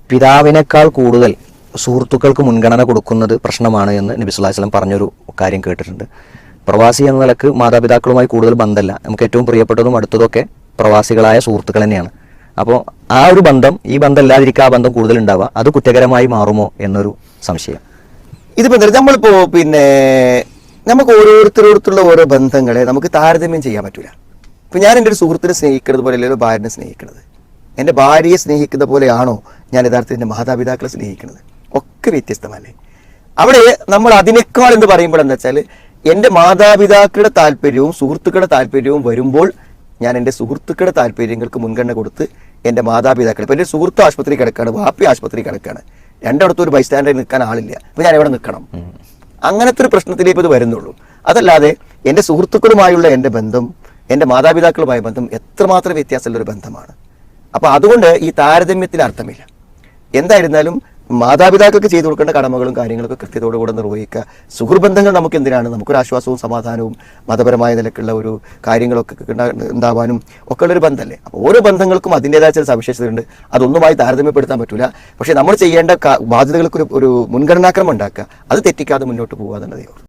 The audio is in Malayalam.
പിതാവിനേക്കാൾ കൂടുതൽ സുഹൃത്തുക്കൾക്ക് മുൻഗണന കൊടുക്കുന്നത് പ്രശ്നമാണ് എന്ന് നബി സല്ലല്ലാഹു അലൈഹി വസല്ലം പറഞ്ഞൊരു കാര്യം കേട്ടിട്ടുണ്ട്. പ്രവാസി എന്ന നിലക്ക് മാതാപിതാക്കളുമായി കൂടുതൽ ബന്ധമല്ല, നമുക്ക് ഏറ്റവും പ്രിയപ്പെട്ടതും അടുത്തതൊക്കെ പ്രവാസികളായ സുഹൃത്തുക്കൾ തന്നെയാണ്. അപ്പോൾ ആ ഒരു ബന്ധം, ഈ ബന്ധം ഇല്ലാതിരിക്കുക, ആ ബന്ധം കൂടുതൽ ഉണ്ടാവുക, അത് കുറ്റകരമായി മാറുമോ എന്നൊരു സംശയം. ഇതിപ്പോ നമ്മളിപ്പോ നമുക്ക് ഓരോരുത്തരോടത്തുള്ള ഓരോ ബന്ധങ്ങളെ നമുക്ക് താരതമ്യം ചെയ്യാൻ പറ്റൂല. ഇപ്പൊ ഞാൻ എൻ്റെ ഒരു സുഹൃത്തിനെ സ്നേഹിക്കുന്നത് പോലെ അല്ലല്ലോ ഭാര്യനെ സ്നേഹിക്കുന്നത്. എൻ്റെ ഭാര്യയെ സ്നേഹിക്കുന്ന പോലെയാണോ ഞാൻ യഥാർത്ഥത്തിൽ എൻ്റെ മാതാപിതാക്കളെ സ്നേഹിക്കുന്നത്? ഒക്കെ വ്യത്യസ്തമല്ലേ. അവിടെ നമ്മൾ അതിനേക്കാൾ എന്ന് പറയുമ്പോൾ എന്താ വെച്ചാൽ, എൻ്റെ മാതാപിതാക്കളുടെ താല്പര്യവും സുഹൃത്തുക്കളുടെ താല്പര്യവും വരുമ്പോൾ ഞാൻ എൻ്റെ സുഹൃത്തുക്കളുടെ താല്പര്യങ്ങൾക്ക് മുൻഗണന കൊടുത്ത് എൻ്റെ മാതാപിതാക്കൾ, ഇപ്പം എൻ്റെ സുഹൃത്ത് ആശുപത്രി കിടക്കാണ്, വാപ്പി ആശുപത്രി കിടക്കാണ്, രണ്ടിടത്തും ഒരു ബൈസ്റ്റാൻഡറിൽ നിൽക്കാൻ ആളില്ല, അപ്പം ഞാൻ എവിടെ നിൽക്കണം? അങ്ങനത്തെ ഒരു പ്രശ്നത്തിലേക്ക് ഇത് വരുന്നുള്ളൂ. അതല്ലാതെ എൻ്റെ സുഹൃത്തുക്കളുമായുള്ള എൻ്റെ ബന്ധം എൻ്റെ മാതാപിതാക്കളുമായ ബന്ധം എത്രമാത്രം വ്യത്യാസമുള്ളൊരു ബന്ധമാണ്. അപ്പോൾ അതുകൊണ്ട് ഈ താരതമ്യത്തിന് അർത്ഥമില്ല. എന്തായിരുന്നാലും മാതാപിതാക്കൾക്ക് ചെയ്തു കൊടുക്കേണ്ട കടമകളും കാര്യങ്ങളൊക്കെ കൃത്യതയോടുകൂടെ നിർവഹിക്കുക. സുഹൃബന്ധങ്ങൾ നമുക്ക് എന്തിനാണ്? നമുക്കൊരു ആശ്വാസവും സമാധാനവും മതപരമായ നിലക്കുള്ള ഒരു കാര്യങ്ങളൊക്കെ ഉണ്ടാവാനും ഒക്കെ ഉള്ളൊരു ബന്ധമല്ലേ. അപ്പോൾ ഓരോ ബന്ധങ്ങൾക്കും അതിൻ്റെതായ ചില സവിശേഷതയുണ്ട്. അതൊന്നുമായി താരതമ്യപ്പെടുത്താൻ പറ്റില്ല. പക്ഷേ നമ്മൾ ചെയ്യേണ്ട ബാധ്യതകൾക്ക് ഒരു മുൻഗണനാക്രമം ഉണ്ടാക്കുക, അത് തെറ്റിക്കാതെ മുന്നോട്ട് പോകുക എന്നുള്ളതേ ഉള്ളൂ.